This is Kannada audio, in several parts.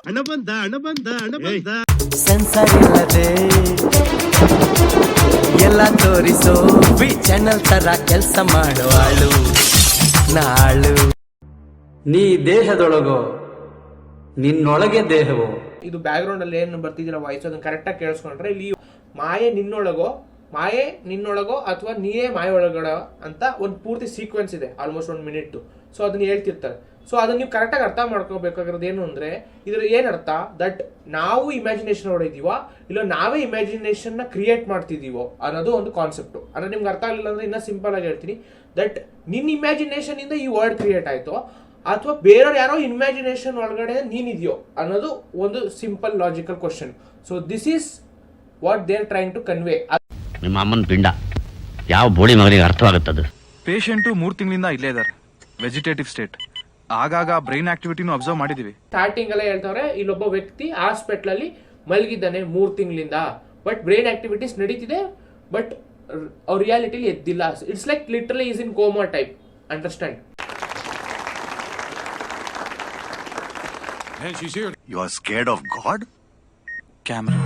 ಹಣ ಬಂದ ಸೆನ್ಸರ್ ಇಲ್ಲದೆ ಎಲ್ಲ ತೋರಿಸೋ ಚಾನಲ್ ತರ ಕೆಲಸ ಮಾಡುವಾಳು ನಾಳು. ನೀ ದೇಹದೊಳಗೋ ನಿನ್ನೊಳಗೆ ದೇಹವೋ. ಇದು ಬ್ಯಾಕ್ ಗ್ರೌಂಡ್ ಅಲ್ಲಿ ಏನು ಬರ್ತಿದಿಲ್ಲ ವಾಯ್ಸ್, ಅದನ್ನ ಕರೆಕ್ಟ್ ಆಗಿ ಕೇಳಿಸ್ಕೊಂಡ್ರೆ ಇಲ್ಲಿ ಮಾಯೆ ನಿನ್ನೊಳಗೋ ಅಥವಾ ನೀನೇ ಮಾಯೆ ಒಳಗಡೆ ಅಂತ ಒಂದು ಪೂರ್ತಿ ಸೀಕ್ವೆನ್ಸ್ ಇದೆ, ಆಲ್ಮೋಸ್ಟ್ 1 ಮಿನಿಟ್. ಸೊ ಅದನ್ನ ಹೇಳ್ತಿರ್ತಾರೆ. ಸೊ ಅದನ್ನ ನೀವು ಕರೆಕ್ಟಾಗಿ ಅರ್ಥ ಮಾಡ್ಕೋಬೇಕಾಗಿರೋದು ಏನು ಅಂದ್ರೆ, ಇದ್ರ ಏನರ್ಥ, ದಟ್ ನಾವು ಇಮ್ಯಾಜಿನೇಷನ್ ಹೊಡಿದೀವೋ ಇಲ್ಲ ನಾವೇ ಇಮ್ಯಾಜಿನೇಷನ್ ನ ಕ್ರಿಯೇಟ್ ಮಾಡ್ತಿದೀವೋ ಅನ್ನೋದು ಒಂದು ಕಾನ್ಸೆಪ್ಟ್. ಅಂದ್ರೆ ನಿಮ್ಗೆ ಅರ್ಥ ಆಗಲಿಲ್ಲ ಅಂದ್ರೆ ಇನ್ನ ಸಿಂಪಲ್ ಆಗಿ ಹೇಳ್ತೀನಿ, ದಟ್ ನಿನ್ನ ಇಮ್ಯಾಜಿನೇಷನ್ ಇಂದ ಈ ವರ್ಡ್ ಕ್ರಿಯೇಟ್ ಆಯ್ತು ಅಥವಾ ಬೇರೆಯವ್ರು ಯಾರೋ ಇಮ್ಯಾಜಿನೇಷನ್ ಒಳಗಡೆ ನೀನಿದೆಯೋ ಅನ್ನೋದು ಒಂದು simple logical question. So this is what they are trying to convey. ನಿಮ್ಮ ಅಮ್ಮನ ಪಿಂಡ ಯಾವ ಬೋಳಿ ಮಗನಿಗೆ ಅರ್ಥವಾಗುತ್ತದೆ. ಪೇಷಂಟು 3 ತಿಂಗಳಿಂದ ಇಲ್ಲೇ ಇದ್ದಾರೆ, ವೆಜಿಟೇಟಿವ್ ಸ್ಟೇಟ್. ಆಗಾಗ ಬ್ರೈನ್ ಆಕ್ಟಿವಿಟಿನೂ ಅಬ್ಸರ್ವ್ ಮಾಡಿದೀವಿ. ಸ್ಟಾರ್ಟಿಂಗ್ ಎಲ್ಲ ಹೇಳ್ತಾವ್ರೆ, ಇಲ್ಲೊಬ್ಬ ವ್ಯಕ್ತಿ ಹಾಸ್ಪಿಟಲ್ ಅಲ್ಲಿ ಮಲಗಿದ್ದಾನೆ 3 ತಿಂಗಳಿಂದ, ಬಟ್ ಬ್ರೈನ್ ಆಕ್ಟಿವಿಟೀಸ್ ನಡೀತಿದೆ, ಬಟ್ ಅವ್ರ ರಿಯಾಲಿಟಿಲಿ ಎದ್ದಿಲ್ಲ. It's like literally is in coma type. Understand? You are scared of God? Camera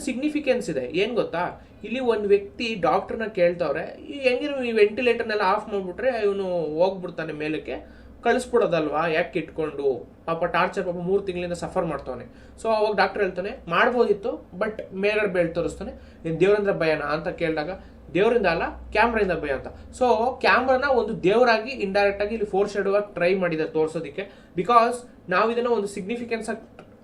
significance ಇದೆ. ಏನ್ ಗೊತ್ತಾ, ಇಲ್ಲಿ ಒಂದು ವ್ಯಕ್ತಿ ಡಾಕ್ಟರ್ನ ಕೇಳ್ತಾವ್ರೆ, ಹೆಂಗಿರು ಈ ವೆಂಟಿಲೇಟರ್ನೆಲ್ಲ ಆಫ್ ಮಾಡ್ಬಿಟ್ರೆ ಇವನು ಹೋಗ್ಬಿಡ್ತಾನೆ ಮೇಲಕ್ಕೆ, ಕಳಿಸ್ಬಿಡೋದಲ್ವಾ ಯಾಕೆ ಇಟ್ಕೊಂಡು, ಪಾಪ ಟಾರ್ಚರ್, ಪಾಪ 3 ತಿಂಗಳಿಂದ ಸಫರ್ ಮಾಡ್ತಾನೆ. ಸೊ ಅವಾಗ ಡಾಕ್ಟರ್ ಹೇಳ್ತಾನೆ ಮಾಡ್ಬೋದಿತ್ತು, ಬಟ್ ಮೇಗಡೆ ಬೇಲ್ ತೋರಿಸ್ತಾನೆ. ಏನ್ ದೇವರಿಂದ ಭಯನಾ ಅಂತ ಕೇಳಿದಾಗ, ದೇವರಿಂದ ಅಲ್ಲ ಕ್ಯಾಮ್ರಾಯಿಂದ ಭಯ ಅಂತ. ಸೊ ಕ್ಯಾಮ್ರಾನ ಒಂದು ದೇವರಾಗಿ ಇಂಡೈರೆಕ್ಟ್ ಆಗಿ ಇಲ್ಲಿ ಫೋರ್ ಶೇಡೋ ಆಗಿ ಟ್ರೈ ಮಾಡಿದ್ದಾರೆ ತೋರಿಸೋದಕ್ಕೆ. ಬಿಕಾಸ್ ನಾವು ಇದನ್ನ ಒಂದು ಸಿಗ್ನಿಫಿಕೆನ್ಸ್ ಆಗಿ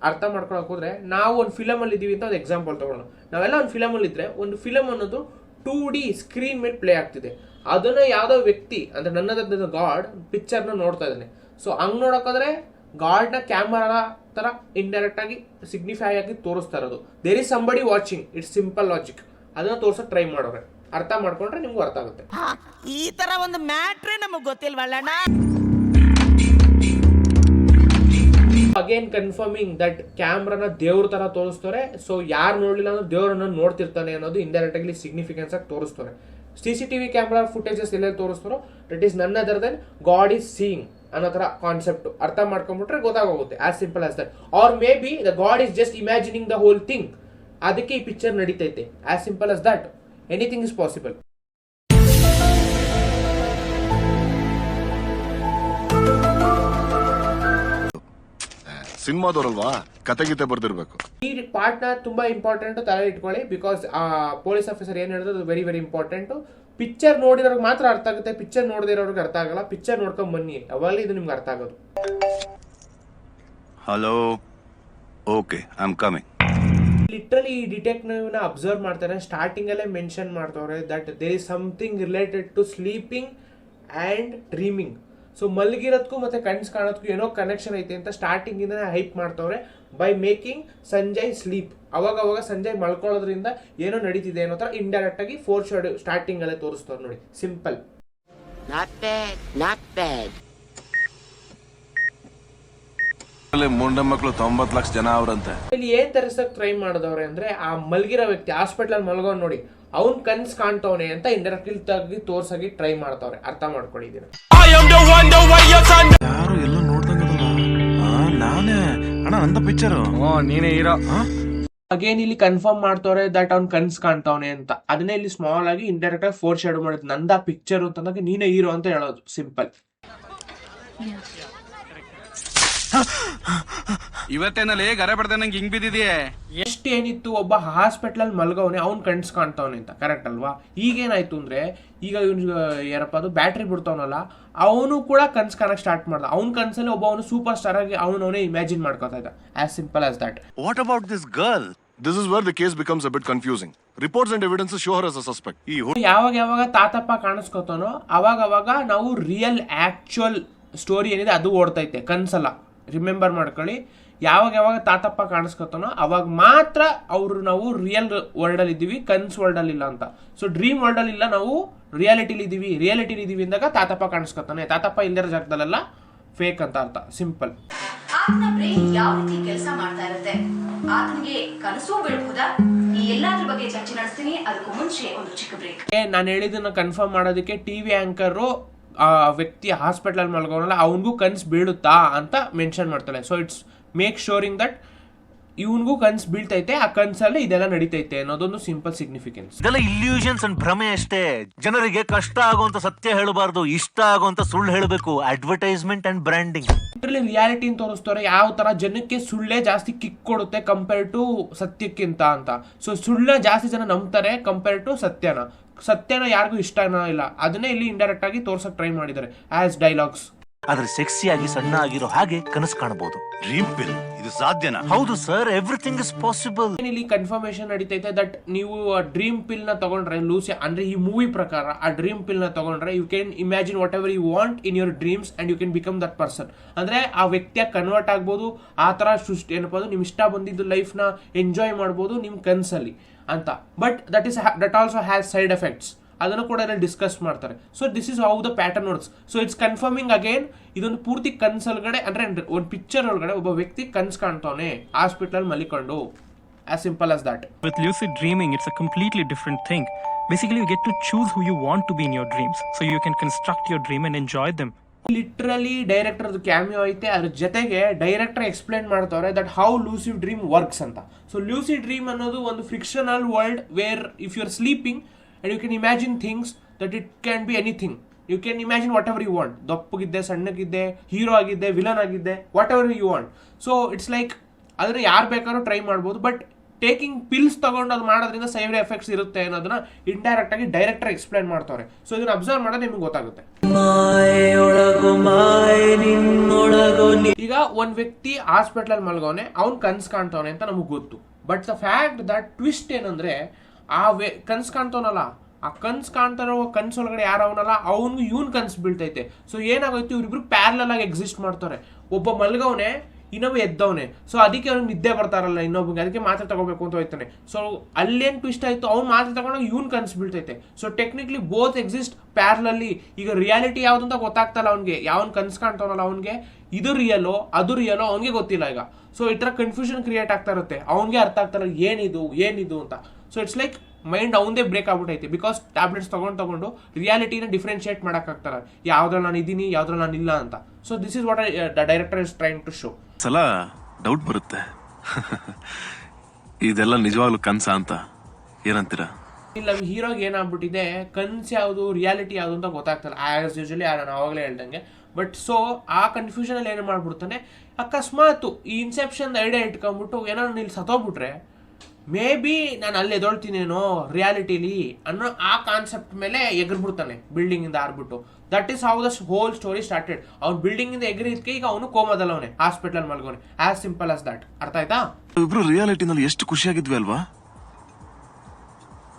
ಅರ್ಥ ಮಾಡ್ಕೊಳಕ್ ಹೋದ್ರೆ, ನಾವು ಒಂದು ಫಿಲಮ್ ಅಲ್ಲಿ ಇದೀವಿ ಅಂತ ಒಂದು ಎಕ್ಸಾಂಪಲ್ ತಗೊಳ್ಳೋಣ. ನಾವೆಲ್ಲ ಒಂದು ಫಿಲಮ್ ಅಲ್ಲಿ ಇದ್ರೆ, ಒಂದು ಫಿಲಮ್ ಅನ್ನೋದು 2D ಸ್ಕ್ರೀನ್ ಮೇಲೆ ಪ್ಲೇ ಆಗ್ತಿದೆ. ಅದನ್ನ ಯಾವ್ದೋ ವ್ಯಕ್ತಿ ಅಂದ್ರೆ ನನ್ನದ ಗಾಡ್ ಪಿಕ್ಚರ್ ನ ನೋಡ್ತಾ ಇದ್ದಾನೆ. ಸೊ ಹಂಗ್ ನೋಡೋಕಾದ್ರೆ ಗಾಡ್ ನ ಕ್ಯಾಮರಾ ತರ ಇಂಡೈರೆಕ್ಟ್ ಆಗಿ ಸಿಗ್ನಿಫೈ ಆಗಿ ತೋರಿಸ್ತಾ ಇರೋದು. There is somebody watching. It's simple logic. ಅದನ್ನ ತೋರ್ಸಕ್ ಟ್ರೈ ಮಾಡೋರೆ. ಅರ್ಥ ಮಾಡ್ಕೊಂಡ್ರೆ ನಿಮ್ಗೂ ಅರ್ಥ ಆಗುತ್ತೆ. ಈ ತರ ಒಂದು ಮ್ಯಾಟ್ರೇ ನಮಗ್ ಗೊತ್ತಿಲ್ವಲ್ಲಣ್ಣ. ಅಗೇನ್ ಕನ್ಫರ್ಮಿಂಗ್ ದಟ್ ಕ್ಯಾಮ್ರಾನ ದೇವ್ರ ತರ ತೋರಿಸ್ತಾರೆ. ಸೊ ಯಾರು ನೋಡ್ಲಿಲ್ಲ ಅಂದ್ರೆ ದೇವ್ರನ್ನ ನೋಡ್ತಿರ್ತಾನೆ ಅನ್ನೋದು ಇಂಡೈರೆಕ್ಟ್ ಆಗಿ ಸಿಗ್ನಿಫಿಕೆನ್ಸ್ ಆಗಿ ತೋರಿಸ್ತಾರೆ. CCTV ಕ್ಯಾಮ್ರಾ ಫುಟೇಜಸ್ ಎಲ್ಲೆಲ್ಲಿ ತೋರಿಸ್ತಾರೋ that is none other than God is seeing ಅನ್ನೋ ತರ ಕಾನ್ಸೆಪ್ಟ್. ಅರ್ಥ ಮಾಡ್ಕೊಂಡ್ಬಿಟ್ರೆ ಗೊತ್ತಾಗೋಗುತ್ತೆ. As simple as that. Or maybe the God is just imagining the whole thing, ಅದಕ್ಕೆ ಈ ಪಿಕ್ಚರ್ ನಡೀತೈತೆ. As simple as that. Anything is possible. ಸಿನಿಮಾದವ್ರಲ್ವಾ, ಕತೆಗೀತೆ ಬರ್ದಿರ್ಬೇಕು. ಈ ಪಾರ್ಟ್ ನ ತುಂಬಾ ಇಂಪಾರ್ಟೆಂಟ್ ತಲೆ ಇಟ್ಕೊಳ್ಳಿ. ಬಿಕಾಸ್ ಪೊಲೀಸ್ ಆಫೀಸರ್ ಏನ್ ಹೇಳಿದ್ರು ಅದು ವೆರಿ ವೆರಿ ಇಂಪಾರ್ಟೆಂಟ್. ಪಿಕ್ಚರ್ ನೋಡಿರೋರ್ಗೆ ಮಾತ್ರ ಅರ್ಥ ಆಗುತ್ತೆ, ಪಿಕ್ಚರ್ ನೋಡಿರೋರ್ಗೆ ಅರ್ಥ ಆಗಲ್ಲ. ಪಿಕ್ಚರ್ ನೋಡ್ಕೊಂಡ್ ಬನ್ನಿ, ಅವಾಗ ಇದು ನಿಮ್ಗೆ ಅರ್ಥ ಆಗೋದು. Hello, okay, I am coming. Literally ಈ ಡಿಟೆಕ್ಟಿವ್ ನ ಅಬ್ಸರ್ವ್ ಮಾಡ್ತಾರೆ. ಸ್ಟಾರ್ಟಿಂಗ್ ಅಲ್ಲೇ ಮೆನ್ಷನ್ ಮಾಡ್ತವ್ರೆ that there is something related to sleeping and dreaming. So ಮಲಗಿರೋದಕ್ಕೂ ಮತ್ತೆ ಕನ್ಸ್ ಕಾಣೋದಕ್ಕೂ ಏನೋ ಕನೆಕ್ಷನ್ ಐತೆ ಅಂತ ಸ್ಟಾರ್ಟಿಂಗ್ ಇಂದ ಹೈಪ್ ಮಾಡ್ತವ್ರೆ ಬೈ ಮೇಕಿಂಗ್ ಸಂಜಯ್ ಸ್ಲೀಪ್. ಅವಾಗ ಸಂಜಯ್ ಮಲ್ಕೊಳ್ಳೋದ್ರಿಂದ ಏನೋ ನಡೀತಿದೆ ಅನ್ನೋ ತರ ಇಂಡೈರೆಕ್ಟ್ ಆಗಿ ಫೋರ್ ಶೇಡ್ ಸ್ಟಾರ್ಟಿಂಗ್ ಅಲ್ಲೇ ತೋರಿಸ್ತವ್ರು ನೋಡಿ. ಸಿಂಪಲ್. ಮುಂಡ ಮಕ್ಕಳು 90 ಲಕ್ಷ ಜನ ಅವ್ರಂತೆ. ಇಲ್ಲಿ ಏನ್ ತರಿಸಕ್ ಟ್ರೈ ಮಾಡಿದವ್ರೆ ಅಂದ್ರೆ, ಆ ಮಲ್ಗಿರೋ ವ್ಯಕ್ತಿ ಹಾಸ್ಪಿಟಲ್ ಅಲ್ಲಿ ಮಲ್ಗೋ ನೋಡಿ, ಅವ್ನ್ ಕನ್ಸ್ ಕಾಣ್ತವನೆ ಅಂತ ಇಂಡೈರೆಕ್ಟ್ ಆಗಿ ತೋರ್ಸಾಗಿ ಟ್ರೈ ಮಾಡ್ತಾವ್ರೆ. ಅರ್ಥ ಮಾಡ್ಕೊಂಡಿದ್ದೀರ? ಯಾರು ಎಲ್ಲ ನೋಡ್ದಂಗದಲ್ಲ, ನಾನೇ ಅಣ್ಣ, ನಂದ ಪಿಕ್ಚರ್, ನೀನೇ ಹೀರೋ. ಅಗೇನ್ ಇಲ್ಲಿ ಕನ್ಫರ್ಮ್ ಮಾಡ್ತವ್ರೆ ದಟ್ ಅವ್ನ್ ಕನ್ಸ್ ಕಾಣ್ತವನೆ ಅಂತ. ಅದನ್ನೇ ಇಲ್ಲಿ ಸ್ಮಾಲ್ ಆಗಿ ಇಂಡೈರೆಕ್ಟ್ ಆಗಿ ಫೋರ್ ಶೇಡ್ ಮಾಡಿದ್, ನಂದ ಪಿಕ್ಚರ್ ಅಂತಂದಾಗ ನೀನೇ ಹೀರೋ ಅಂತ ಹೇಳೋದು. ಸಿಂಪಲ್. ಇವತ್ತೇನಲ್ಲಿ ಗರೆ ಬಡ್ದೆ ನಂಗೆ ಹಿಂಗ್ ಬಿದ್ದಿದೆಯೇ. ಎಷ್ಟು ಏನಿತ್ತು, ಒಬ್ಬ ಹಾಸ್ಪಿಟಲ್ ಅಲ್ಲಿ ಮಲ್ಗವನೆ, ಅವ್ನ್ ಕನ್ಸ್ ಕಾಣ್ತವನೆ ಅಂತ. ಕರೆಕ್ಟ್ ಅಲ್ವಾ? ಈಗೇನಾಯ್ತು ಅಂದ್ರೆ, ಈಗ ಇವ್ನು ಯಾರಪ್ಪ ಅದು ಬ್ಯಾಟ್ರಿ ಬಿಡ್ತಾವನಲ್ಲ, ಅವನು ಕೂಡ ಕನ್ಸ್ ಕಾಣಕ್ ಸ್ಟಾರ್ಟ್ ಮಾಡ್ದ. ಅವ್ನ್ ಕನ್ಸಲ್ಲಿ ಅವನು ಸೂಪರ್ ಸ್ಟಾರ್ ಆಗಿ ಅವನೇ ಇಮ್ಯಾಜಿನ್ ಮಾಡ್ಕೊತಾ ಇದ್ದ. As simple as that. What about this girl? This is where the case becomes a bit confusing. Reports and evidences show her as a suspect. ಯಾವಾಗ ತಾತಪ್ಪ ಕಾಣಿಸ್ಕೊತಾನೋ ಅವಾಗ ನಾವು ರಿಯಲ್ ಆಕ್ಚುಯಲ್ ಸ್ಟೋರಿ ಏನಿದೆ ಅದು ಓಡ್ತೈತೆ, ಕನ್ಸಲ್ಲ. ರಿಮೆಂಬರ್ ಮಾಡ್ಕೊಳ್ಳಿ. ಯಾವಾಗ ತಾತಪ್ಪ ಕಾಣಿಸ್ಕೊತಾನೋ ಅವಾಗ ಮಾತ್ರ ನಾವು ರಿಯಲ್ ವರ್ಲ್ಡ್ ಅಲ್ಲಿ ಇದ್ದೀವಿ, ಕನ್ಸ್ ವರ್ಲ್ಡ್ ಅಲ್ಲಿ ಇಲ್ಲ ಅಂತ. ಸೊ ಡ್ರೀಮ್ ವರ್ಲ್ಡ್ ಅಲ್ಲಿ ಇಲ್ಲ, ನಾವು ರಿಯಾಲಿಟಿಲಿ ಇದೀವಿ ಅಂದಾಗ ತಾತಪ್ಪ ಕಾಣಿಸ್ಕೊತಾನೆ. ತಾತಪ್ಪ ಇಲ್ದಿರೋ ಜಾಗದಲ್ಲೆಲ್ಲ ಫೇಕ್ ಅಂತ ಅರ್ಥ. ಸಿಂಪಲ್. ಆತನ ಬ್ರೈನ್ ಯಾವ ರೀತಿ ಕೆಲಸ ಮಾಡ್ತಾ ಇರುತ್ತೆ, ಆತನಿಗೆ ಕನಸು ಬೀಳಬಹುದಾ, ಈ ಎಲ್ಲಾದ್ರ ಬಗ್ಗೆ ಚರ್ಚೆ ನಡೆಸ್ತೀನಿ. ಅದಕ್ಕೂ ಮುಂಚೆ ಒಂದು ಚಿಕ್ಕ ಬ್ರೇಕ್. ನಾನು ಹೇಳಿದ್ದನ್ನ ಕನ್ಫರ್ಮ್ ಮಾಡೋದಕ್ಕೆ ಟಿವಿ ಆಂಕರ್ ಆ ವ್ಯಕ್ತಿ ಹಾಸ್ಪಿಟಲ್ ಮಲ್ಗೋನಲ್ಲ, ಅವನಿಗೂ ಕನ್ಸ್ ಬೀಳುತ್ತಾ ಅಂತ ಮೆನ್ಷನ್ ಮಾಡ್ತಾಳೆ. So it's make shoring that ಇವನ್ಗೂ ಕನ್ಸ್ ಬೀಳ್ತೈತೆ, ಆ ಕನ್ಸಲ್ಲಿ ಇದೆಲ್ಲ ನಡೀತೈತೆ ಅನ್ನೋದೊಂದು ಸಿಂಪಲ್ ಸಿಗ್ನಿಫಿಕೆನ್ಸ್. ಇದೆಲ್ಲ ಇಲ್ಯೂಷನ್ಸ್ ಅಂಡ್ ಭ್ರಮೆ ಅಷ್ಟೇ. ಜನರಿಗೆ ಕಷ್ಟ ಆಗುವಂತ ಸತ್ಯ ಹೇಳಬಾರ್ದು, ಇಷ್ಟ ಆಗುವಂತ ಸುಳ್ಳು ಹೇಳಬೇಕು. Advertisement and branding. ಇದರಲ್ಲಿ ರಿಯಾಲಿಟಿನ ತೋರಿಸ್ತಾರೆ, ಯಾವ ತರ ಜನಕ್ಕೆ ಸುಳ್ಳೇ ಜಾಸ್ತಿ ಕಿಕ್ ಕೊಡುತ್ತೆ ಕಂಪೇರ್ ಟು ಸತ್ಯಕ್ಕಿಂತ ಅಂತ. ಸೊ ಸುಳ್ಳ ಜಾಸ್ತಿ ಜನ ನಂಬ್ತಾರೆ ಕಂಪೇರ್ ಟು ಸತ್ಯನ ಯಾರಿಗೂ ಇಷ್ಟನ ಇಲ್ಲ. ಅದನ್ನೇ ಇಲ್ಲಿ ಇಂಡೈರೆಕ್ಟ್ ಆಗಿ ತೋರ್ಸಕ್ ಟ್ರೈ ಮಾಡಿದ್ದಾರೆ ಆಸ್ ಡೈಲಾಗ್ಸ್. ಆದ್ರೆ ಸೆಕ್ಸಿಯಾಗಿ ಸಣ್ಣ ಆಗಿರೋ ಹಾಗೆ ಕನಸು ಕಾಣಬಹುದು. ಡ್ರೀಮ್ ಪಿಲ್ ಇದು ಸಾಧ್ಯನಾ? ಹೌದು ಸರ್, ಎವ್ರಿಥಿಂಗ್ ಇಸ್ ಪಾಸಿಬಲ್. ಇಲ್ಲಿ ಕನ್ಫರ್ಮೇಶನ್ ನಡೀತೈತೆ ದಟ್ ನೀವು ಡ್ರೀಮ್ ಪಿಲ್ ನ ತಗೊಂಡ್ರೆ ಲೂಸಿ ಅಂದ್ರೆ ಈ ಮೂವಿ ಪ್ರಕಾರ ಆ ಡ್ರೀಮ್ ಪಿಲ್ ನ ತಗೊಂಡ್ರೆ you can imagine whatever you want in your dreams and you can become that person. ಅಂದ್ರೆ ಆ ವ್ಯಕ್ತಿಯ ಕನ್ವರ್ಟ್ ಆಗ್ಬೋದು, ಆ ತರ ಸೃಷ್ಟಿ ಏನಪ್ಪ ನಿಮ್ ಇಷ್ಟ ಬಂದಿದ್ದು ಲೈಫ್ ನ ಎಂಜಾಯ್ ಮಾಡ್ಬೋದು ನಿಮ್ ಕನ್ಸಲ್ಲಿ ಅಂತ. But that also has side effects, ಅದನ್ನು ಕೂಡ ಇಲ್ಲಿ ಡಿಸ್ಕಸ್ ಮಾಡ್ತಾರೆ. So this is how the pattern works. So it's confirming again ಇದೊಂದು ಪೂರ್ತಿ ಕನ್ಸಲ್ಗಡೆ ಅಂದ್ರೆ ಒಂದು ಪಿಕ್ಚರ್ ಒಳಗಡೆ ಒಬ್ಬ ವ್ಯಕ್ತಿ ಕನ್ಸ್ ಕಾಣ್ತಾವನೆ ಹಾಸ್ಪಿಟಲ್ ಮಲಿಕೊಂಡು. As simple as that. With lucid dreaming, it's a completely different thing. Basically, you get to choose who you want to be in your dreams, so you can construct your dream and enjoy them. Literally director cameo ಐತೆ, ಅದ್ರ ಜೊತೆಗೆ ಡೈರೆಕ್ಟರ್ ಎಕ್ಸ್ಪ್ಲೈನ್ ಮಾಡ್ತಾರೆ that how lucid dream works ಅಂತ. ಸೊ ಲೂಸಿಡ್ ಡ್ರೀಮ್ ಅನ್ನೋದು ಒಂದು fictional world where if you are sleeping and you can imagine things that it can be anything. You can imagine whatever you want. ದಪ್ಪಗಿದ್ದೆ, ಸಣ್ಣಗಿದ್ದೆ, ಹೀರೋ ಆಗಿದ್ದೆ, ವಿಲನ್ ಆಗಿದ್ದೆ, whatever you want. So it's like ಅದನ್ನ ಯಾರು ಬೇಕಾದ್ರೂ ಟ್ರೈ ಮಾಡ್ಬೋದು. ಬಟ್ ಟೇಕಿಂಗ್ ಪಿಲ್ಸ್ ತಗೊಂಡು ಅದು ಮಾಡೋದ್ರಿಂದ ಸೈಡ್ ಎಫೆಕ್ಟ್ಸ್ ಇರುತ್ತೆ ಅನ್ನೋದನ್ನ ಇಂಡೈರೆಕ್ಟ್ ಆಗಿ ಡೈರೆಕ್ಟರ್ ಎಕ್ಸ್ಪ್ಲೈನ್ ಮಾಡ್ತಾರೆ. ಸೊ ಇದನ್ನ ಅಬ್ಸರ್ವ್ ಮಾಡೋದು ನಿಮ್ಗೆ ಗೊತ್ತಾಗುತ್ತೆ. ಈಗ ಒಂದ್ ವ್ಯಕ್ತಿ ಹಾಸ್ಪಿಟಲ್ ಮಲ್ಗೋನೆ, ಅವ್ನ್ ಕನ್ಸ್ ಕಾಣ್ತವನೆ ಅಂತ ನಮಗ್ ಗೊತ್ತು. But the fact that twist ಏನಂದ್ರೆ ಆ ಕನ್ಸ್ ಕಾಣ್ತಾವನಲ್ಲ, ಆ ಕನ್ಸ್ ಕಾಣ್ತಾರೋ ಕನ್ಸೊಳಗಡೆ ಯಾರು ಅವನಲ್ಲ ಅವನ್ಗೂ ಇವನ್ ಕನ್ಸ್ ಬೀಳ್ತೈತೆ. ಸೊ ಏನಾಗೋಯ್ತು, ಇವ್ರಿಬ್ರು ಪ್ಯಾರಲಲ್ ಆಗಿ ಎಕ್ಸಿಸ್ಟ್ ಮಾಡ್ತಾರೆ. ಒಬ್ಬ ಮಲ್ಗವನೆ, ಇನ್ನೊಬ್ಬ ಎದ್ದವನೆ. ಸೊ ಅದಕ್ಕೆ ಅವ್ನಿಗೆ ನಿದ್ದೆ ಬರ್ತಾರಲ್ಲ ಇನ್ನೊಬ್ಬಗೆ, ಅದಕ್ಕೆ ಮಾತ್ರೆ ತಗೋಬೇಕು ಅಂತ ಹೋಯ್ತಾನೆ. ಸೊ ಅಲ್ಲೇನ್ ಟ್ವಿಸ್ಟ್ ಆಯ್ತು, ಅವ್ನು ಮಾತ್ರೆ ತಗೊಂಡಾಗ ಇವನ್ ಕನ್ಸ್ ಬೀಳ್ತೈತೆ. So technically both exist parallelly. ಈಗ ರಿಯಾಲಿಟಿ ಯಾವ್ದು ಅಂತ ಗೊತ್ತಾಗ್ತಲ್ಲ ಅವ್ನಿಗೆ, ಯಾವನ್ ಕನ್ಸ್ ಕಾಣ್ತಾವನಲ್ಲ ಅವ್ನಿಗೆ ಇದು ರಿಯಲೋ ಅದು ರಿಯಲೋ ಅವ್ನಿಗೆ ಗೊತ್ತಿಲ್ಲ ಈಗ. ಸೊ ಈ ತರ ಕನ್ಫ್ಯೂಷನ್ ಕ್ರಿಯೇಟ್ ಆಗ್ತಾ ಇರುತ್ತೆ, ಅವ್ನಿಗೆ ಅರ್ಥ ಆಗ್ತಾರ ಏನಿದು ಅಂತ. ಸೊ ಇಟ್ಸ್ ಲೈಕ್ ಮೈಂಡ್ ಅವಂದೇ ಬ್ರೇಕ್ ಆಗ್ಬಿಟ್ಟೈತೆ. ಬಿಕಾಸ್ ಟ್ಯಾಬ್ಲೆಟ್ಸ್ ತಗೊಂಡು ರಿಯಾಲಿಟಿನ ಡಿಫ್ರೆನ್ಶಿಯೇಟ್ ಮಾಡಕ್ಕಾಗ್ತಾರ, ಯಾವ್ದ್ರಲ್ಲಿ ನಾನು ಇದೀನಿ ಯಾವ್ದ್ರಲ್ಲಿ ನಾನು ಇಲ್ಲ ಅಂತ. So this is what director is trying to show. ಸಲ ಡೌಟ್ ಬರುತ್ತೆ ಇದೆಲ್ಲ ನಿಜವಾಗ್ಲೂ ಕನ್ಸ ಅಂತ, ಏನಂತೀರಾ? ಇಲ್ಲ, ಹೀರೋಗೆ ಏನಾಗ್ಬಿಟ್ಟಿದೆ, ಕನ್ಸ್ ಯಾವುದು ರಿಯಾಲಿಟಿ ಯಾವುದು ಅಂತ ಗೊತ್ತಾಗ್ತಲ್ಲ ಆಸ್ ಯೂಶಲಿ, ನಾನು ಆವಾಗಲೇ ಹೇಳ್ದಂಗೆ. ಬಟ್ ಸೊ ಆ ಕನ್ಫ್ಯೂಷನ್ ಅಲ್ಲಿ ಏನು ಮಾಡ್ಬಿಡ್ತಾನೆ, ಅಕಸ್ಮಾತ್ ಈ ಇನ್ಸೆಪ್ಷನ್ ಐಡಿಯಾ ಇಟ್ಕೊಂಡ್ಬಿಟ್ಟು ಏನಾದ್ರು ಇಲ್ಲಿ ಸತ್ತೋಗ್ಬಿಟ್ರೆ ಮೇ ಬಿ ನಾನು ಅಲ್ಲಿ ಎದೊಳ್ತೀನೇನೋ ರಿಯಾಲಿಟಿಲಿ ಅನ್ನೋ ಆ ಕಾನ್ಸೆಪ್ಟ್ ಮೇಲೆ ಎಗರ್ಬಿಡ್ತಾನೆ ಬಿಲ್ಡಿಂಗ್ ಇಂದ ಆರ್ಬಿಟ್ಟು. That is how the whole story started. ಅವ್ನು ಬಿಲ್ಡಿಂಗ್ ಇಂದ ಎಗರಿದ್ಕೆ ಈಗ ಅವನು ಕೋಮದಲ್ಲವನೆ, ಹಾಸ್ಪಿಟಲ್ ಮಲ್ಗೋನೆ. As simple as that. ಅರ್ಥ ಆಯ್ತಾ? ಇಬ್ರು ರಿಯಾಲಿಟಿನಲ್ಲಿ ಎಷ್ಟು ಖುಷಿಯಾಗಿದ್ವಿ ಅಲ್ವಾ?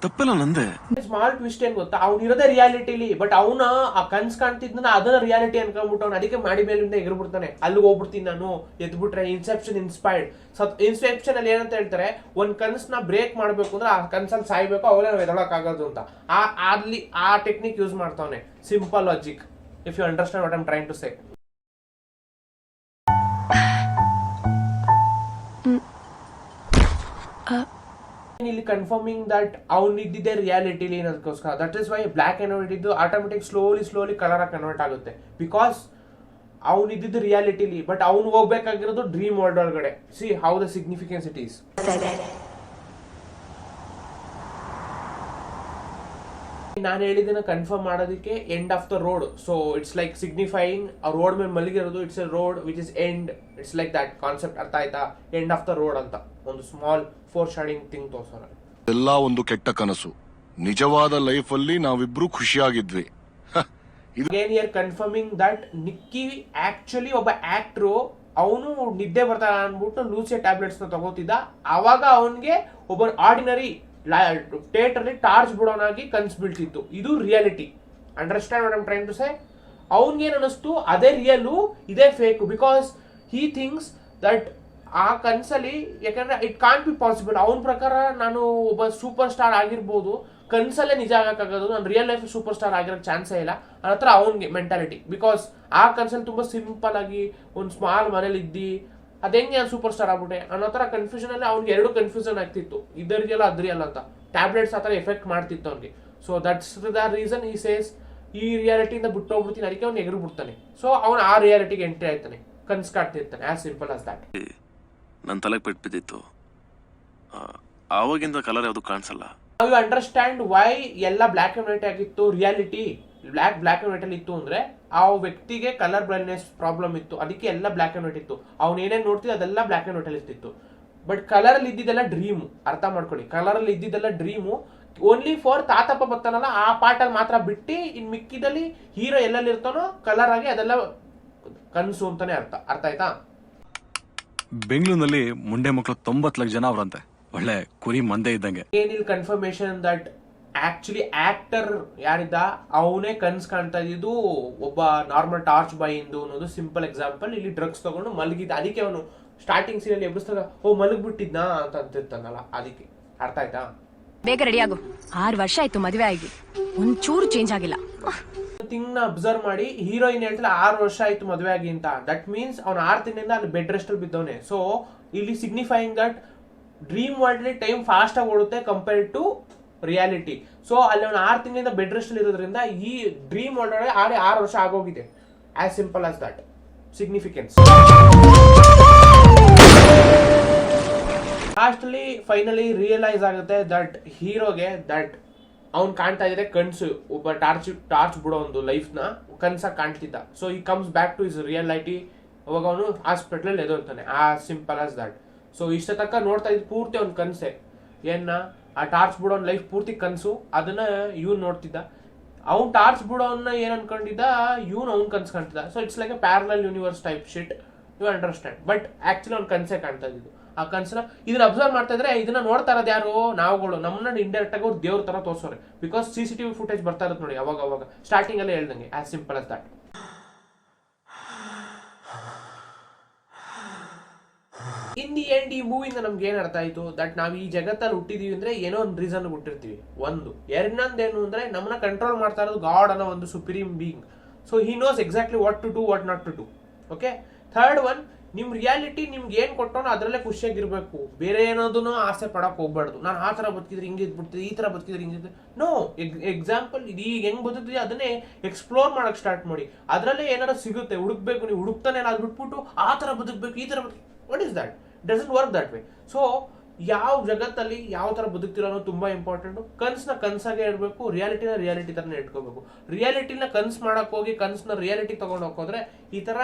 ತಪ್ಪಲ್ಲ ನಂದೆ. ಸ್ಮಾಲ್ ಟ್ವಿಸ್ಟ್ ಏನ್ ಗೊತ್ತಾ, ಅವ್ನು ಇರೋದೇ ರಿಯಾಲಿಟಿಲಿ, ಬಟ್ ಅವನ ಆ ಕನ್ಸ್ ಕಾಣ್ತಿದ್ನ ಅದನ್ನ ರಿಯಾಲಿಟಿ ಅನ್ಕೊಂಡ್ಬಿಟ್ಟು ಅವ್ನು ಅದಕ್ಕೆ ಮಾಡಿ ಮೇಲಿಂದ ಎಗರ್ಬಿಡ್ತಾನೆ. ಅಲ್ಲಿಗೆ ಹೋಗ್ಬಿಡ್ತೀನಿ ನಾನು, ಎದ್ಬಿಟ್ರೆ ಇನ್ಸೆಪ್ಷನ್ ಇನ್ಸ್ಪೈರ್ಡ್. ಇನ್ಸೆಪ್ಷನ್ ಅಲ್ಲಿ ಏನಂತ ಹೇಳ್ತಾರೆ, ಒಂದ್ ಕನ್ಸ್ನ ಬ್ರೇಕ್ ಮಾಡ್ಬೇಕು ಅಂದ್ರೆ ಆ ಕನ್ಸಲ್ಲಿ ಸಾಯ್ಬೇಕು, ಅವರೇ ನಾವು ಎದೊಳಕ್ ಆಗೋದು ಅಂತ. ಅಲ್ಲಿ ಆ ಟೆಕ್ನಿಕ್ ಯೂಸ್ ಮಾಡ್ತಾವನೆ. Simple logic, if you understand what I am trying to say. ಇಲ್ಲಿ ಕನ್ಫರ್ಮಿಂಗ್ ದಟ್ ಅವ್ನು ಇದ್ದಿದ್ದೆ ರಿಯಾಲಿಟಿಲಿ ಅನ್ನೋದಕ್ಕೋಸ್ಕರ. That is why black and white ಇದ್ದು ಆಟೋಮೆಟಿಕ್ ಸ್ಲೋಲಿ ಕಲರ್ ಆಗಿ ಕನ್ವರ್ಟ್ ಆಗುತ್ತೆ. ಬಿಕಾಸ್ ಅವ್ನು ಇದ್ದಿದ್ದು ರಿಯಾಲಿಟಿಲಿ, ಬಟ್ ಅವ್ನು ಹೋಗ್ಬೇಕಾಗಿರೋದು ಡ್ರೀಮ್ ವರ್ಲ್ಡ್ ಒಳಗಡೆ. See how the significance it is. ನಾನು ಹೇಳಿದ್ದನ್ನ ಕನ್ಫರ್ಮ್ ಮಾಡೋದಕ್ಕೆ end of the road. So it's like signifying ಆ ರೋಡ್ ಮೇಲೆ ಮಲಗಿರೋದು, it's A road which is end. It's like that concept. ಅರ್ಥ ಆಯ್ತಾ? ಎಂಡ್ ಆಫ್ ದ ರೋಡ್ ಅಂತ ಒಂದು ಸ್ಮಾಲ್ ಫೋರ್ ಶಾಡಿಂಗ್ ಥಿಂಗ್ ತೋರ್ಸೋಣ. ಎಲ್ಲ ಒಂದು ಕೆಟ್ಟ ಕನಸು. ನಿಜವಾದ ಲೈಫ್ ಅಲ್ಲಿ ನಾವಿಬ್ರು ಖುಷಿಯಾಗಿದ್ವಿ. ಕನ್ಫರ್ಮಿಂಗ್ ದಟ್ ನಿಕ್ಕಿ ಆಕ್ಚುಲಿ ಒಬ್ಬ ಆಕ್ಟ್ರು, ಅವನು ನಿದ್ದೆ ಬರ್ತಾರ ಅನ್ಬಿಟ್ಟು ಲೂಸಿಯ ಟ್ಯಾಬ್ಲೆಟ್ಸ್ ನ ತಗೋತಿದ್ದ. ಅವಾಗ ಅವನ್ಗೆ ಒಬ್ಬ ಆರ್ಡಿನರಿ ಥಿಯೇಟರ್ ಅಲ್ಲಿ ಟಾರ್ಚ್ ಬಿಡೋನಾಗಿ ಕನ್ಸ್ ಬೀಳ್ತಿತ್ತು. ಇದು reality. Understand what I am trying to say? ಅವನ್ಗೇನ್ ಅನಿಸ್ತು ಅದೇ ರಿಯಲ್, ಇದೇ fake. Because he thinks that ಆ ಕನ್ಸಲ್ಲಿ, ಯಾಕಂದ್ರೆ ಇಟ್ ಕಾಂಟ್ ಬಿ ಪಾಸಿಬಲ್. ಅವನ ಪ್ರಕಾರ ನಾನು ಒಬ್ಬ ಸೂಪರ್ ಸ್ಟಾರ್ ಆಗಿರ್ಬೋದು, ಕನ್ಸಲ್ಲೇ ನಿಜ ಆಗಕ್ಕಾಗೋದು, ನಾನು ರಿಯಲ್ ಲೈಫ್ ಸೂಪರ್ ಸ್ಟಾರ್ ಆಗಿರೋಕ್ಕೆ ಚಾನ್ಸೇ ಇಲ್ಲ ಅನ್ನೋ ಹತ್ರ ಅವನಿಗೆ ಮೆಂಟಾಲಿಟಿ. ಬಿಕಾಸ್ ಆ ಕನ್ಸಲ್ಲಿ ತುಂಬಾ ಸಿಂಪಲ್ ಆಗಿ ಒಂದು ಸ್ಮಾಲ್ ಮನೇಲಿ ಇದ್ದಿ ಅದೆಂಗೆ ನಾನು ಸೂಪರ್ ಸ್ಟಾರ್ ಆಗ್ಬಿಟ್ಟೆ ಅನ್ನೋ ತರ ಕನ್ಫ್ಯೂಷನ್ ಅಲ್ಲಿ ಅವ್ನಿಗೆ ಎರಡು ಕನ್ಫ್ಯೂಷನ್ ಆಗ್ತಿತ್ತು, ಇದರಿಯಲ್ಲ ಅದ್ರಿಯಲ್ಲ ಅಂತ. ಟ್ಯಾಬ್ಲೆಟ್ಸ್ ಆ ಥರ ಎಫೆಕ್ಟ್ ಮಾಡ್ತಿತ್ತು ಅವ್ನಿಗೆ. ಸೊ ದಟ್ಸ್ ದ ರೀಸನ್ ಈ ಸೇಸ್ ಈ ರಿಯಾಲಿಟಿಯಿಂದ ಬಿಟ್ಟು ಹೋಗ್ಬಿಡ್ತೀನಿ, ಅದಕ್ಕೆ ಅವ್ನು ಎಗರು ಬಿಡ್ತಾನೆ. ಸೊ ಅವನು ಆ ರಿಯಾಲಿಟಿಗೆ ಎಂಟ್ರಿ ಆಯ್ತಾನೆ, ಕನ್ಸ್ ಕಾಡ್ತಿರ್ತಾನೆ. As simple as that. ನನ್ನ ತಲೆಗೆ ಪೆಟ್ಟು ಬಿದ್ದಿತ್ತು. ಆವಾಗಿಂದ ಕಲರ್ ಯಾವುದು ಕಾಣಿಸಲ್ಲ. ಯು ಅಂಡರ್ಸ್ಟ್ಯಾಂಡ್ ವೈ ಎಲ್ಲ ಬ್ಲ್ಯಾಕ್ ಅಂಡ್ ವೈಟ್ ಆಗಿತ್ತು. ರಿಯಾಲಿಟಿ ಬ್ಲ್ಯಾಕ್ ಅಂಡ್ ವೈಟ್ ಅಲ್ಲಿ ಇತ್ತು ಅಂದ್ರೆ ಆ ವ್ಯಕ್ತಿಗೆ ಕಲರ್ ಬ್ಲೈಂಡ್ನೆಸ್ ಪ್ರಾಬ್ಲಮ್ ಇತ್ತು, ಅದಕ್ಕೆ ಎಲ್ಲ ಬ್ಲ್ಯಾಕ್ ಅಂಡ್ ವೈಟ್ ಇತ್ತು. ಅವ್ನು ಏನೇನು ನೋಡ್ತಿದ್ದ ಅದೆಲ್ಲ ಬ್ಲ್ಯಾಕ್ ಅಂಡ್ ವೈಟ್ ಅಲ್ಲಿ ಇರ್ತಿತ್ತು. ಬಟ್ ಕಲರ್ ಅಲ್ಲಿ ಇದ್ದಿದ್ದೆಲ್ಲ ಡ್ರೀಮು. ಅರ್ಥ ಮಾಡ್ಕೊಳ್ಳಿ, ಕಲರ್ ಅಲ್ಲಿ ಇದ್ದಿದ್ದೆಲ್ಲ ಡ್ರೀಮು. ಓನ್ಲಿ ಫಾರ್ ತಾತಪ್ಪ ಬರ್ತಾನಲ್ಲ ಆ ಪಾರ್ಟ್ ಅಲ್ಲಿ ಮಾತ್ರ ಬಿಟ್ಟು ಇನ್ ಮಿಕ್ಕಿದಲ್ಲಿ ಹೀರೋ ಎಲ್ಲೆಲ್ಲಿ ಇರ್ತಾನೋ ಕಲರ್ ಆಗಿ ಅದೆಲ್ಲ ಕನಸು ಅಂತಾನೆ ಅರ್ಥ. ಅರ್ಥ ಆಯ್ತಾ? ಬೆಂಗಳೂರಿನಲ್ಲಿ ಮುಂಡೆ ಮಕ್ಕಳು 90 ಲಕ್ಷ ಜನ ಅವರಂತೆ. ಒಳ್ಳೆ ಕುರಿ ಮಂದೆ ಇದ್ದಂಗೆ. ಏನಿಲ್ಲ ಕನ್ಫರ್ಮೇಶನ್ ದಟ್ ಆಕ್ಚುಲಿ ಆಕ್ಟರ್ ಯಾರಿದ್ದ ಅವನೇ ಕನ್ಸ್ ಕಾಣ್ತಾ ಇದ್ದು ಒಬ್ಬ ನಾರ್ಮಲ್ ಟಾರ್ಚ್ ಬಾಯ್ ಇಂದು ಅನ್ನೋದು ಸಿಂಪಲ್ ಎಕ್ಸಾಂಪಲ್. ಇಲ್ಲಿ ಡ್ರಗ್ಸ್ ತಗೊಂಡು ಮಲಗಿದ್ದ, ಅದಕ್ಕೆ ಅವನು ಸ್ಟಾರ್ಟಿಂಗ್ ಸೀನಲ್ಲಿ ಎಬ್ಬಿಸಿದಾಗ ಮಲಗ್ಬಿಟ್ಟಿದ್ನಾ ಅಂತ ಅಂತಿರ್ತಾನಲ್ಲ, ಅದಕ್ಕೆ. ಅರ್ಥ ಆಯ್ತಾ? ಬೇಗ ರೆಡಿ ಆಗು. 6 ವರ್ಷ ಆಯ್ತು ಮದುವೆ ಆಗಿ, ಒಂಚೂರು ಚೇಂಜ್ ಆಗಿಲ್ಲ. ಥಿಂಗ್ ನ ಅಬ್ಸರ್ವ್ ಮಾಡಿ, ಹೀರೋಯಿನ್ ಹೇಳ್ತಿಲ್ಲ 6 ವರ್ಷ ಆಯ್ತು ಮದುವೆ ಆಗಿ ಅಂತ. ದಟ್ ಮೀನ್ಸ್ ಅವ್ನು 6 ತಿಂಗಳಿಂದ ಅಲ್ಲಿ ಬೆಡ್ ರೆಸ್ಟ್ ಅಲ್ಲಿ ಬಿದ್ದವನೆ. ಸೊ ಇಲ್ಲಿ ಸಿಗ್ನಿಫೈಯಿಂಗ್ ದಟ್ ಡ್ರೀಮ್ ವರ್ಲ್ಡ್ ಅಲ್ಲಿ ಟೈಮ್ ಫಾಸ್ಟ್ ಆಗಿ ಓಡುತ್ತೆ ಕಂಪೇರ್ಡ್ ಟು ರಿಯಾಲಿಟಿ. ಸೊ ಅಲ್ಲಿ ಅವನು 6 ತಿಂಗಳಿಂದ ಬೆಡ್ ರೆಸ್ಟ್ ಅಲ್ಲಿ ಇರೋದ್ರಿಂದ ಈ ಡ್ರೀಮ್ ವರ್ಲ್ಡ್ ಒಳಗೆ 6 ವರ್ಷ ಆಗೋಗಿದೆ. As simple as that. Significance. Last ಅಲ್ಲಿ ಫೈನಲಿ ರಿಯಲೈಸ್ ಆಗುತ್ತೆ ದಟ್ ಹೀರೋಗೆ ದಟ್ ಅವ್ನು ಕಾಣ್ತಾ ಇದ್ರೆ ಕನ್ಸು, ಒಬ್ಬ ಟಾರ್ಚ್ ಬಿಡೋ ಒಂದು ಲೈಫ್ ನ ಕನ್ಸಾಗಿ ಕಾಣ್ತಿದ್ದ. ಸೊ ಈ comes back to is reality. ಅವಾಗ ಅವನು ಹಾಸ್ಪಿಟಲ್ ಎದುರ್ತಾನೆ. As simple as that. So ಇಷ್ಟ ತನಕ ನೋಡ್ತಾ ಇದ್ ಪೂರ್ತಿ ಅವ್ನ ಕನ್ಸೆ. ಆ ಟಾರ್ಚ್ ಬಿಡೋ ಲೈಫ್ ಪೂರ್ತಿ ಕನ್ಸು. ಅದನ್ನ ಇವ್ನು ನೋಡ್ತಿದ್ದ. ಅವ್ನ್ ಟಾರ್ಚ್ ಬಿಡೋನ್ನ ಏನ್ ಅನ್ಕೊಂಡಿದ್ದ, ಅವ್ನ್ ಕನ್ಸ್ ಕಾಣ್ತಿದ್ದ. So it's like a parallel universe type shit. You understand? But actually ಅವ್ನ ಕನ್ಸೆ ಕಾಣ್ತಾ ಇದ್ದು. ಆ ಕನ್ಸನ್ನ ಇದನ್ನ ಅಬ್ಸರ್ವ್ ಮಾಡ್ತಾ ಇದ್ರೆ ಇದನ್ನ ನೋಡ್ತಾ ಇರೋದು ಯಾರು? ನಾವುಗಳು. ನಮ್ಮನ್ನ ಇಂಡೈರೆಕ್ಟ್ ಆಗಿ ಅವ್ರು ದೇವ್ರ ತರ ತೋರ್ಸೋರೆ. ಬಿಕಾಸ್ CCTV ಫುಟೇಜ್ ಬರ್ತಾ ಇರೋದು ನೋಡಿ ಅವಾಗ ಸ್ಟಾರ್ಟಿಂಗ್ ಅಲ್ಲೇ ಹೇಳ್ದಂಗೆ. As simple as that. In the end ಈ ಮೂವಿಯಿಂದ ನಮ್ಗೆ ಏನ್ ಅರ್ಥ ಆಯ್ತು? ದಟ್ ನಾವ್ ಈ ಜಗತ್ತಲ್ಲಿ ಹುಟ್ಟಿದೀವಿ ಅಂದ್ರೆ ಏನೋ ಒಂದು ರೀಸನ್ ಹುಟ್ಟಿರ್ತೀವಿ. ಒಂದು. ಎರಡನೇದೇನು ಅಂದ್ರೆ ನಮ್ಮನ್ನ ಕಂಟ್ರೋಲ್ ಮಾಡ್ತಾ ಇರೋದು ಗಾಡ್ ಅನ್ನೋ ಒಂದು supreme being. So he knows exactly what to do, what not to do. Okay. Third one, ನಿಮ್ ರಿಯಾಲಿಟಿ ನಿಮ್ಗೆ ಏನ್ ಕೊಟ್ಟೋನೋ ಅದ್ರಲ್ಲೇ ಖುಷಿಯಾಗಿರ್ಬೇಕು. ಬೇರೆ ಏನಾದೂ ಆಸೆ ಪಡಕ್ ಹೋಗ್ಬಾರ್ದು. ನಾನು ಆ ತರ ಬದುಕಿದ್ರೆ ಹಿಂಗೆ ಇದ್ಬಿಡ್ತಿದ್ದೆ, ಈ ತರ ಬದುಕಿದ್ರೆ ಹಿಂಗೆ. ನೋ. ಎಕ್ಸಾಂಪಲ್ ಇದು ಈಗ ಹೆಂಗ್ ಬದುಕ್ತಿದೆ ಅದನ್ನೇ ಎಕ್ಸ್ಪ್ಲೋರ್ ಮಾಡಕ್ ಸ್ಟಾರ್ಟ್ ಮಾಡಿ. ಅದ್ರಲ್ಲೇ ಏನಾದ್ರು ಸಿಗುತ್ತೆ, ಹುಡುಕ್ಬೇಕು. ನೀವು ಹುಡುಕ್ತಾನೆ ಅದ್ ಬಿಟ್ಬಿಟ್ಟು ಆ ತರ ಬದುಕ್ಬೇಕು, ಈ ತರ ಬದುಕು. What is that? Doesn't work that way. So ಯಾವ ಜಗತ್ತಲ್ಲಿ ಯಾವ ತರ ಬದುಕ್ತಿರೋ ಅನ್ನೋದು ತುಂಬಾ ಇಂಪಾರ್ಟೆಂಟ್. ಕನ್ಸ್ನ ಕನ್ಸಾಗೆ ಇಡಬೇಕು, ರಿಯಾಲಿಟಿ ತರನೇ ಇಟ್ಕೋಬೇಕು. ರಿಯಾಲಿಟಿನ ಕನ್ಸ್ ಮಾಡಕ್ ಹೋಗಿ ಕನ್ಸ್ನ ರಿಯಾಲಿಟಿ ತಗೊಂಡು ಹೋಗೋದ್ರೆ ಈ ತರ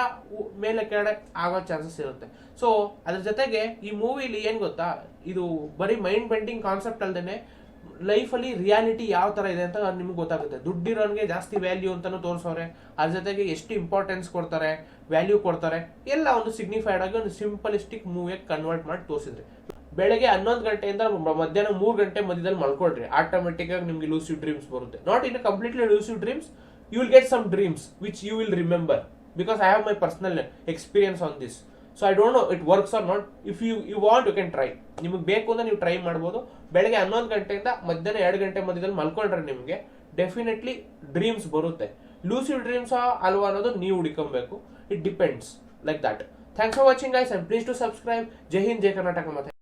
ಮೇಲೆ ಕೆಳಗಡೆ ಆಗೋ ಚಾನ್ಸಸ್ ಇರುತ್ತೆ. ಸೊ ಅದ್ರ ಜೊತೆಗೆ ಈ ಮೂವಿಲಿ ಏನ್ ಗೊತ್ತಾ, ಇದು ಬರೀ ಮೈಂಡ್ ಬೆಂಡಿಂಗ್ ಕಾನ್ಸೆಪ್ಟ್ ಅಲ್ದೇನೆ ಲೈಫಲ್ಲಿ ರಿಯಾಲಿಟಿ ಯಾವ ತರ ಇದೆ ಅಂತ ನಿಮ್ಗೆ ಗೊತ್ತಾಗುತ್ತೆ. ದುಡ್ಡಿರೋನ್ಗೆ ಜಾಸ್ತಿ ವ್ಯಾಲ್ಯೂ ಅಂತಾನು ತೋರಿಸೋರೆ. ಅದ್ರ ಜೊತೆಗೆ ಎಷ್ಟು ಇಂಪಾರ್ಟೆನ್ಸ್ ಕೊಡ್ತಾರೆ, ವ್ಯಾಲ್ಯೂ ಕೊಡ್ತಾರೆ, ಎಲ್ಲ ಒಂದು ಸಿಗ್ನಿಫೈಡ್ ಆಗಿ ಒಂದು ಸಿಂಪಲಿಸ್ಟಿಕ್ ಮೂವಿಯಾಗಿ ಕನ್ವರ್ಟ್ ಮಾಡಿ ತೋರಿಸಿದ್ರೆ. ಬೆಳಗ್ಗೆ 11 ಗಂಟೆಯಿಂದ ಮಧ್ಯಾಹ್ನ 3 ಗಂಟೆ ಮಧ್ಯದಲ್ಲಿ ಮಲ್ಕೊಳ್ರಿ. ಆಟೋಮೆಟಿಕ್ ಆಗಿ ನಿಮ್ಗೆ ಲೂಸಿವ್ ಡ್ರೀಮ್ಸ್ ಬರುತ್ತೆ. Not in completely lucid dreams, you will get some dreams which you will remember. Because I have my personal experience on this. So I don't know it works or not. If you want you can try. ನಿಮಗೆ ಬೇಕು ಅಂದ್ರೆ ನೀವು ಟ್ರೈ ಮಾಡ್ಬೋದು. ಬೆಳಗ್ಗೆ 11 ಗಂಟೆಯಿಂದ ಮಧ್ಯಾಹ್ನ 2 ಗಂಟೆ ಮಧ್ಯದಲ್ಲಿ ಮಲ್ಕೊಂಡ್ರೆ ನಿಮಗೆ ಡೆಫಿನೆಟ್ಲಿ ಡ್ರೀಮ್ಸ್ ಬರುತ್ತೆ. ಲೂಸಿವ್ ಡ್ರೀಮ್ಸ್ ಅಲ್ವಾ ಅನ್ನೋದು ನೀವು ಹುಡುಕಬೇಕು. It depends like that. Thanks for watching guys, and please to subscribe. ಜೈ ಹಿಂದ್, ಜೈ ಕರ್ನಾಟಕ. ಮತ್ತೆ